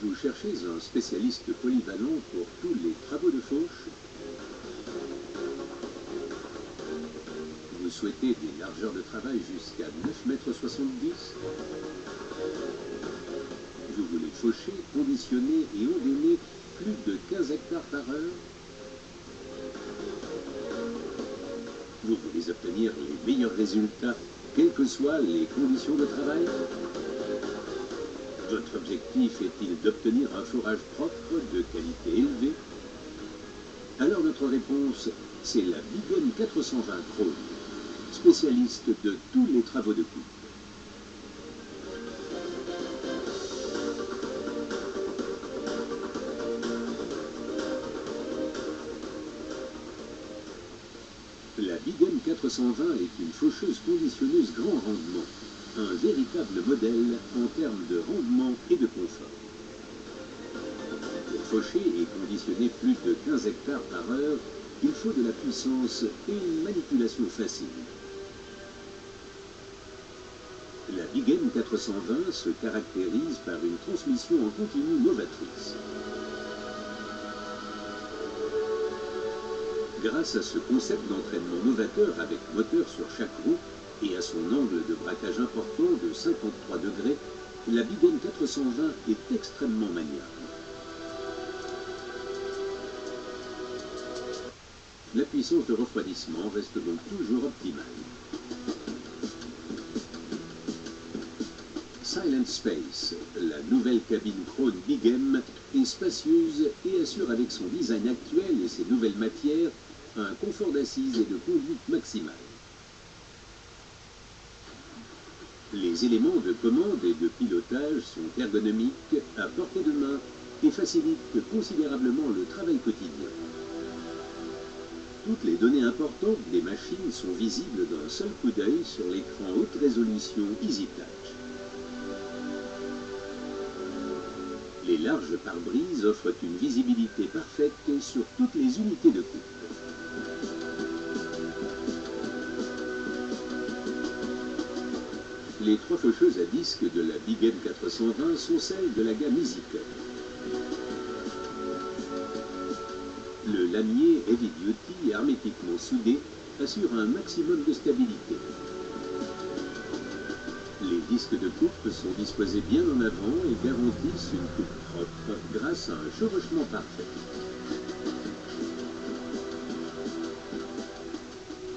Vous cherchez un spécialiste polyvalent pour tous les travaux de fauche? Vous souhaitez des largeurs de travail jusqu'à 9,70 m? Vous voulez faucher, conditionner et ondiner plus de 15 hectares par heure? Vous voulez obtenir les meilleurs résultats, quelles que soient les conditions de travail? Votre objectif est-il d'obtenir un forage propre de qualité élevée? Alors notre réponse, c'est la Bigem 420 Krone, spécialiste de tous les travaux de coupe. La Bigem 420 est une faucheuse conditionneuse grand rendement, un véritable modèle en termes de rendement et de confort. Pour faucher et conditionner plus de 15 hectares par heure, il faut de la puissance et une manipulation facile. La Bigem 420 se caractérise par une transmission en continu novatrice. Grâce à ce concept d'entraînement novateur avec moteur sur chaque roue et à son angle de braquage important de 53 degrés, la Bigem 420 est extrêmement maniable. La puissance de refroidissement reste donc toujours optimale. Silent Space, la nouvelle cabine Krone Bigem, est spacieuse et assure avec son design actuel et ses nouvelles matières un confort d'assise et de conduite maximal. Les éléments de commande et de pilotage sont ergonomiques, à portée de main et facilitent considérablement le travail quotidien. Toutes les données importantes des machines sont visibles d'un seul coup d'œil sur l'écran haute résolution EasyTouch. Les larges pare-brises offrent une visibilité parfaite sur toutes les unités de coupe. Les trois faucheuses à disque de la Bigem 420 sont celles de la gamme EasyCut. Le lamier Heavy Duty hermétiquement soudé assure un maximum de stabilité. Les disques de coupe sont disposés bien en avant et garantissent une coupe propre grâce à un chevauchement parfait.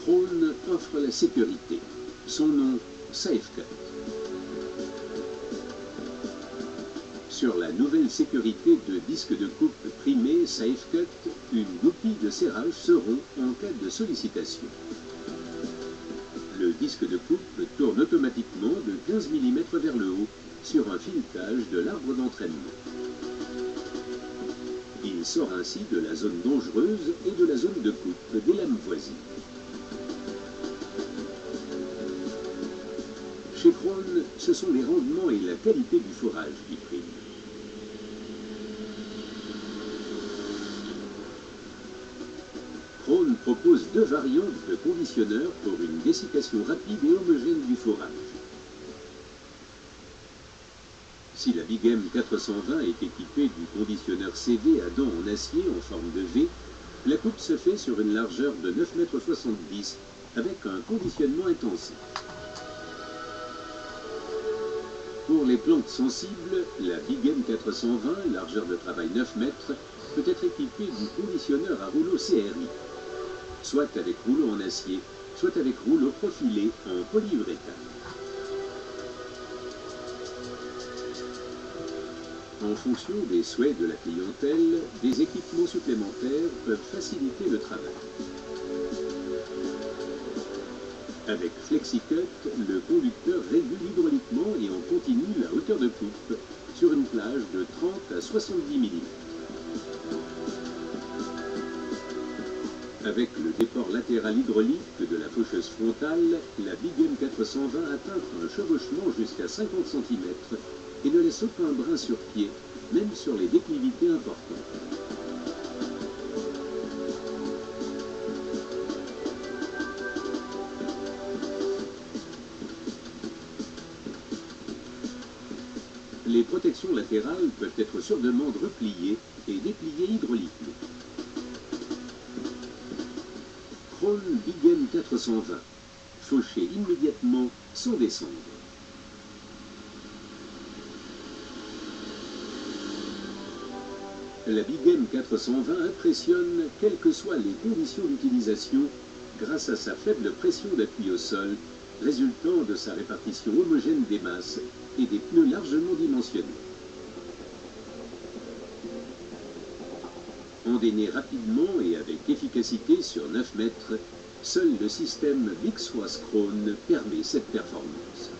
Krone offre la sécurité. Son nom, SafeCut. Sur la nouvelle sécurité de disque de coupe primé SafeCut, une goupille de serrage se rompt en cas de sollicitation. Le disque de coupe tourne automatiquement de 15 mm vers le haut sur un filetage de l'arbre d'entraînement. Il sort ainsi de la zone dangereuse et de la zone de coupe des lames voisines. Chez Krone, ce sont les rendements et la qualité du forage qui priment. Krone propose deux variantes de conditionneurs pour une dessiccation rapide et homogène du forage. Si la Bigem 420 est équipée du conditionneur CV à dents en acier en forme de V, la coupe se fait sur une largeur de 9,70 m avec un conditionnement intensif. Pour les plantes sensibles, la Bigem 420, largeur de travail 9 mètres, peut être équipée du conditionneur à rouleau CRI, soit avec rouleau en acier, soit avec rouleau profilé en polyuréthane. En fonction des souhaits de la clientèle, des équipements supplémentaires peuvent faciliter le travail. Avec FlexiCut, le conducteur régule hydrauliquement et en continu la hauteur de coupe sur une plage de 30 à 70 mm. Avec le déport latéral hydraulique de la faucheuse frontale, la Bigem 420 atteint un chevauchement jusqu'à 50 cm et ne laisse aucun brin sur pied, même sur les déclivités importantes. les protections latérales peuvent être sur demande repliées et dépliées hydrauliquement. Krone Big M 420, fauché immédiatement sans descendre. La Big M 420 impressionne quelles que soient les conditions d'utilisation grâce à sa faible pression d'appui au sol, résultant de sa répartition homogène des masses et des pneus largement dimensionnés. Endainé rapidement et avec efficacité sur 9 mètres, seul le système Big Swath Krone permet cette performance.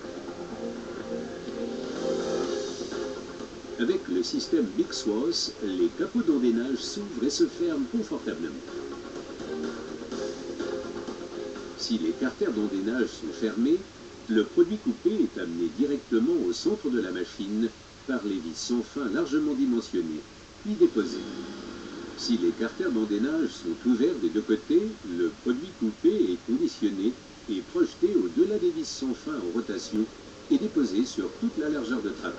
Avec le système Big Swath, les capots d'endainage s'ouvrent et se ferment confortablement. Si les carters d'endainage sont fermés, le produit coupé est amené directement au centre de la machine par les vis sans fin largement dimensionnées, puis déposées. Si les carters d'endainage sont ouverts des deux côtés, le produit coupé est conditionné et projeté au-delà des vis sans fin en rotation et déposé sur toute la largeur de travail.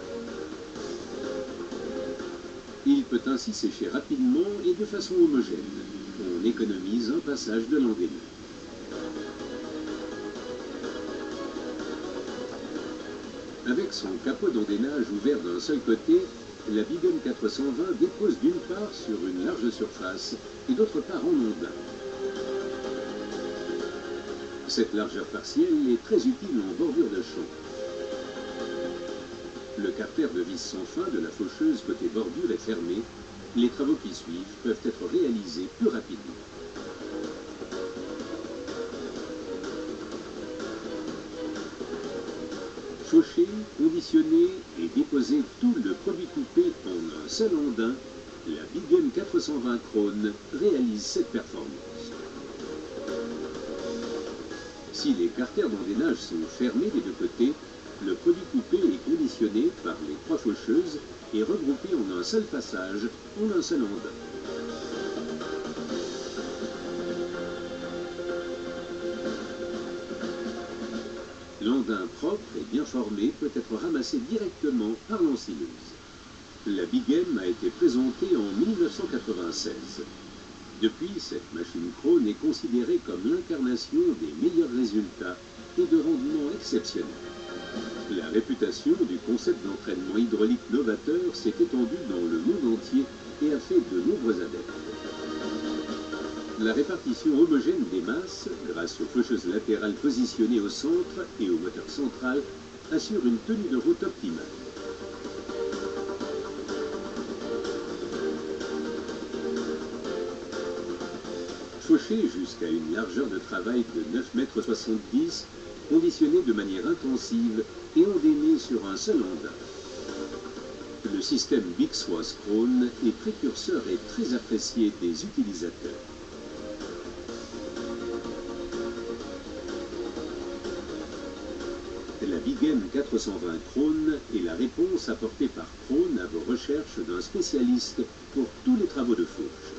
Il peut ainsi sécher rapidement et de façon homogène. On économise un passage de l'endainage. Avec son capot d'endainage ouvert d'un seul côté, la Big M 420 dépose d'une part sur une large surface et d'autre part en ondin. Cette largeur partielle est très utile en bordure de champ. Le carter de vis sans fin de la faucheuse côté bordure est fermé. Les travaux qui suivent peuvent être réalisés plus rapidement. Faucher, conditionner et déposer tout le produit coupé en un seul ondin, la Big M 420 Krone réalise cette performance. Si les carters d'endainage sont fermés des deux côtés, le produit coupé est conditionné par les trois faucheuses et regroupé en un seul passage, en un seul ondin. L'ondin propre et bien formé peut être ramassé directement par l'ensileuse. La Big M a été présentée en 1996. Depuis, cette machine Krone est considérée comme l'incarnation des meilleurs résultats et de rendements exceptionnels. La réputation du concept d'entraînement hydraulique novateur s'est étendue dans le monde entier et a fait de nombreux adeptes. La répartition homogène des masses, grâce aux faucheuses latérales positionnées au centre et au moteur central, assure une tenue de route optimale. Fauché jusqu'à une largeur de travail de 9,70 m, conditionné de manière intensive et endainé sur un seul ondin. Le système Big Swath Krone est précurseur et très apprécié des utilisateurs. La Big M 420 Krone est la réponse apportée par Krone à vos recherches d'un spécialiste pour tous les travaux de fourche.